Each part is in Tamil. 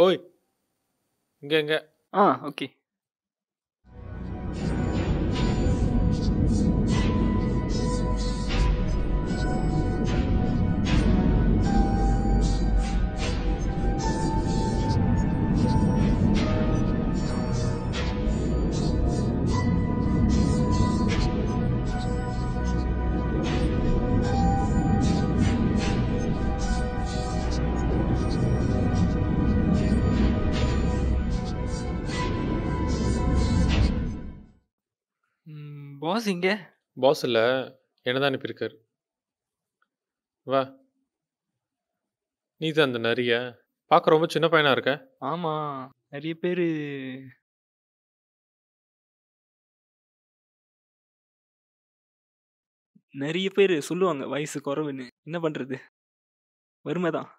ஓய், இங்க எங்க? ஓகே. பாஸ் இங்க? பாஸ் இல்ல, என்னதான் அனுப்பியிருக்காரு. வா. நீ தான் அந்த நரியா? பார்க்க ரொம்ப சின்ன பையனா இருக்க. ஆமா, நிறைய பேரு நிறைய பேரு சொல்லுவாங்க வயசு குறைவுன்னு. என்ன பண்றது? வறுமை தான்.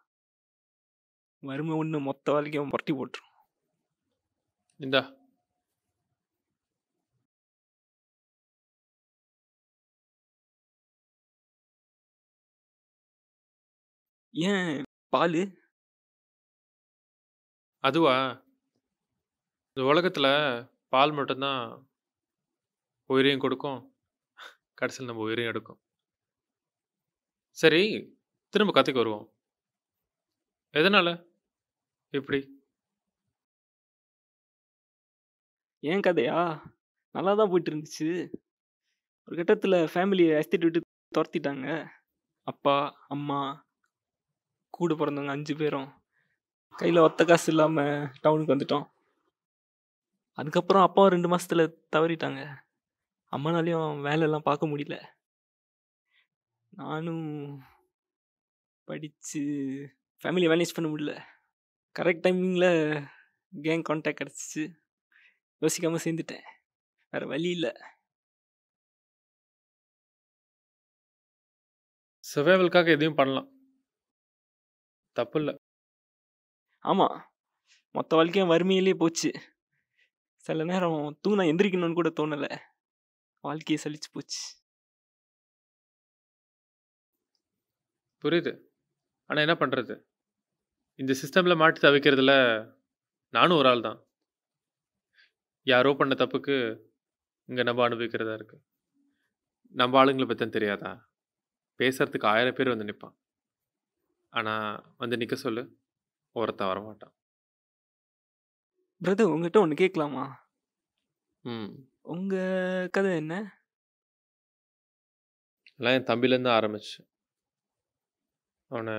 வறுமை ஒண்ணு மொத்த வாழ்க்கையும் புரட்டி போட்டுரும். இந்தா. ஏன் பாலு? அதுவா? இந்த உலகத்துல பால் மட்டும்தான் உயிரையும் கொடுக்கும், கடைசியில் நம்ம உயிரையும் எடுக்கும். சரி, திரும்ப கதைக்கு வருவோம். எதனால இப்படி? ஏன் கதையா? நல்லா தான் போயிட்டு இருந்துச்சு. ஒரு கட்டத்துல ஃபேமிலியை எஸ்டேட் விட்டு துரத்திட்டாங்க. அப்பா, அம்மா, கூட பிறந்தவங்க 5 பேரும் கையில் ஒத்த காசு இல்லாமல் டவுனுக்கு வந்துட்டோம். அதுக்கப்புறம் அப்பாவும் 2 மாசத்துல தவறிட்டாங்க. அம்மானாலையும் வேலையெல்லாம் பார்க்க முடியல. நானும் படித்து ஃபேமிலியை மேனேஜ் பண்ண முடியல. கரெக்ட் டைமிங்கில் கேங் கான்டாக்ட் கிடச்சிச்சு. யோசிக்காமல் சேர்ந்துட்டேன். வேறு வழி இல்லை. சர்வைவலுக்காக எதையும் பண்ணலாம், தப்பு இல்லை. ஆமாம், மொத்த வாழ்க்கையும் வறுமையிலே போச்சு. சில நேரம் தூணா எந்திரிக்கணும்னு கூட தோணலை. வாழ்க்கையை சலிச்சு போச்சு. புரியுது. ஆனால் என்ன பண்ணுறது? இந்த சிஸ்டமில் மாட்டி தவிக்கிறதுல நானும் ஒரு ஆள் தான். யாரோ பண்ண தப்புக்கு இங்கே நம்ம அனுபவிக்கிறதா இருக்கு. நம்ம ஆளுங்களை பற்றி தெரியாதா? பேசுறதுக்கு 1000 பேர் வந்து நிற்பான். ஆனால் வந்து நிற்க சொல்லு, ஒருத்தன் வரமாட்டான். பிரதர், உங்ககிட்ட ஒன்று கேட்கலாமா? உங்கள் கதை என்ன? எல்லாம் என் தம்பிலேருந்து ஆரம்பிச்சு. அவனை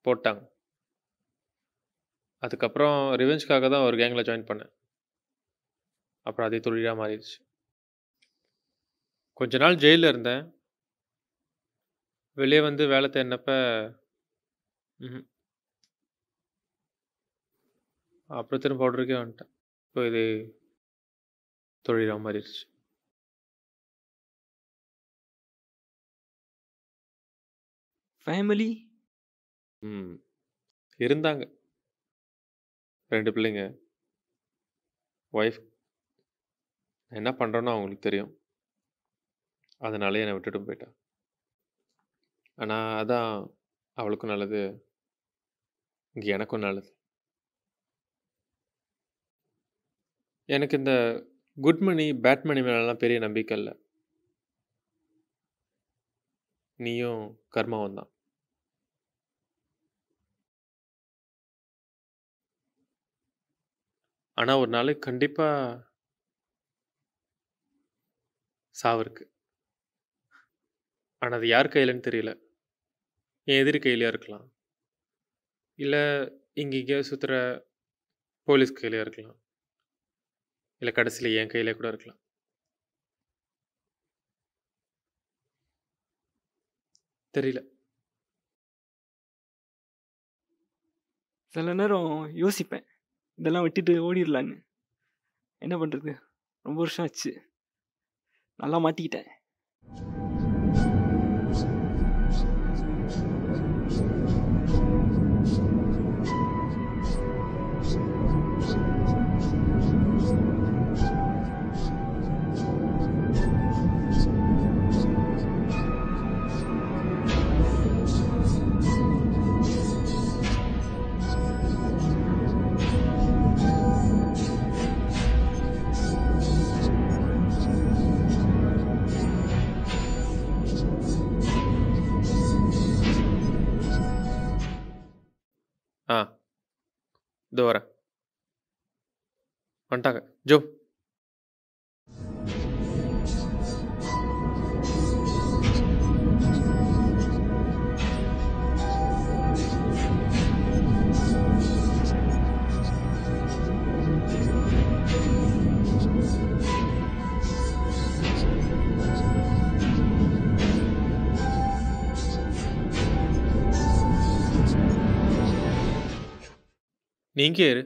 போட்டாங்க. அதுக்கப்புறம் ரிவெஞ்சுக்காக தான் ஒரு கேங்கில் ஜாயின் பண்ணேன். அப்புறம் அதே தொழிலாக மாறிடுச்சு. கொஞ்ச நாள் ஜெயிலில் இருந்தேன். வெளியே வந்து வேலை தேடினப்ப அப்புறம் திரும்ப பவுடருக்கே வந்துட்டேன். இப்போ இது தொழிலாக மாறிடுச்சு. ஃபேமிலி? இருந்தாங்க 2 பிள்ளைங்க, ஒய்ஃப். என்ன பண்ணுறோன்னு அவங்களுக்கு தெரியும். அதனாலே என்னை விட்டுட்டு போயிட்டான். ஆனால் அதான் அவளுக்கும் நல்லது, இங்கே எனக்கும் நல்லது. எனக்கு இந்த குட் மணி பேட் மணி மேலெலாம் பெரிய நம்பிக்கை இல்லை. நீயும் கர்மாவும் தான். ஆனா ஒரு நாளைக்கு கண்டிப்பா சாவு இருக்கு. ஆனா அது யார் கையிலன்னு தெரியல. என் எதிரி கையிலயா இருக்கலாம். இல்ல இங்க எங்கேயோ சுத்துற போலீஸ் கையிலயா இருக்கலாம். இல்ல கடைசியில என் கையில கூட இருக்கலாம். தெரியல. சில நேரம் யோசிப்பேன். இதெல்லாம் விட்டுட்டு ஓடிரலான்னு. என்ன பண்றது? ரொம்ப வருஷம் ஆச்சு. நல்லா மாட்டிக்கிட்டேன். ஆ. இதோ வரேன். வந்துட்டாங்க. ஜோ. நீ இங்கே இரு.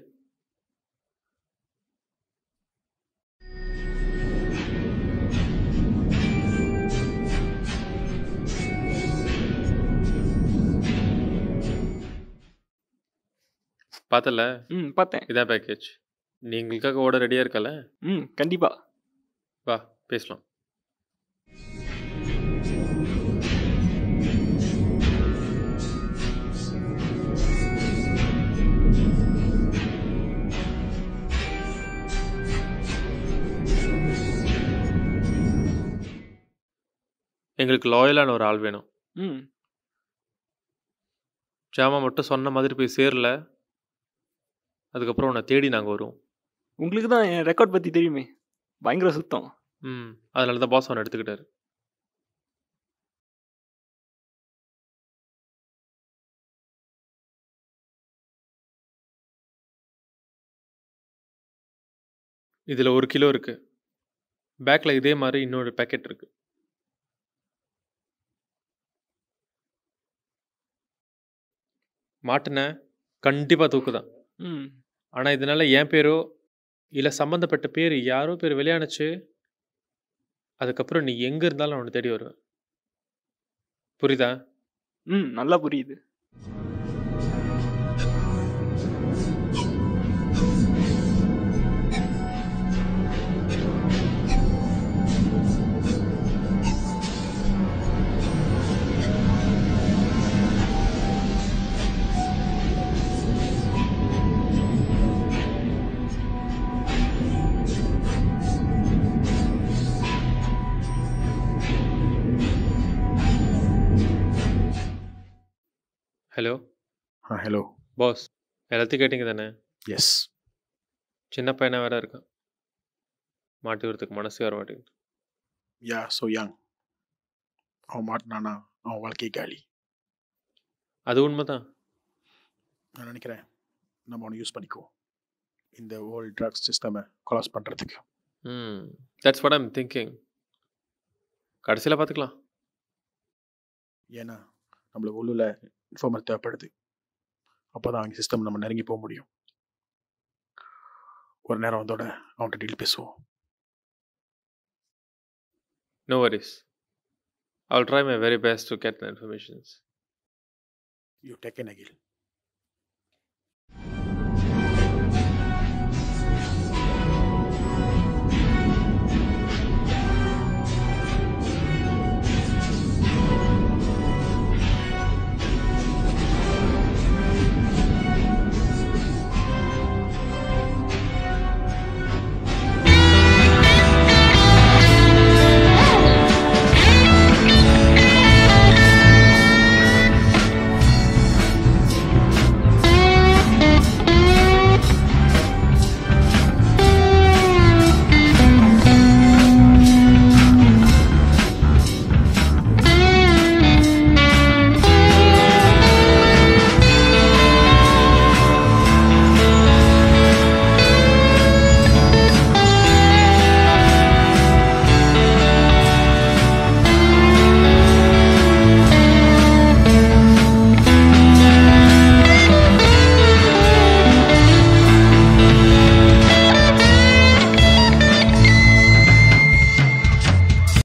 பார்த்தல? பார்த்தேன். இதான் பேக்கேஜ். நீ எங்களுக்காக ஓட ரெடியா இருக்கல? கண்டிப்பா. வா பேசலாம். எங்களுக்கு லாயலான ஒரு ஆள் வேணும். ம். ஜாமா மட்டும் சொன்ன மாதிரி போய் சேரல. அதுக்கப்புறம் உன்னை தேடி நாங்க வருவோம். உங்களுக்கு தான் என் ரெக்கார்ட் பத்தி தெரியுமே. பயங்கர சுத்தம். அதனால தான் பாஸ் அவனை எடுத்துக்கிட்டாரு. இதுல 1 கிலோ இருக்கு. பேக்ல இதே மாதிரி இன்னொரு பேக்கெட் இருக்கு. மாட்டுன கண்டிப்பா தூக்குதான். ம். ஆனா இதனால என் பேரோ இல்ல சம்பந்தப்பட்ட பேர் யாரோ பேர் வெளியானுச்சு. அதுக்கப்புறம் நீ எங்க இருந்தாலும் அவனை தேடி வருவேன். புரியுதா? நல்லா புரியுது. ஹலோ. ஹலோ. பாஸ் எல்லாத்தையும் கேட்டிங்க தானே? எஸ். சின்ன பையனா வேற இருக்கான். மாட்டி வரதுக்கு மனசு வர மாட்டேங்குது. Yeah so young. அவன் மாட்டினானா அவன் வாழ்க்கை காலி. அது உண்மைதான். நான் நினைக்கிறேன் நம்ம அவனை யூஸ் பண்ணிக்குவோம் இந்த ஹோல் ட்ரக்ஸ் சிஸ்டமை கொலாஸ் பண்ணுறதுக்கு. That's what I'm thinking. கடைசியில் பார்த்துக்கலாம். ஏன்னா நம்மளுக்கு உள்ளூரில் இன்ஃபார்மர் தேவைப்படுது. அப்போ தான் அவங்க சிஸ்டம் நம்ம நெருங்கி போக முடியும். ஒரு நேரம் வந்தோட அவன்கிட்ட டீல் பேசுவோம். No worries. I'll try my very best to get the information. You take an Agil.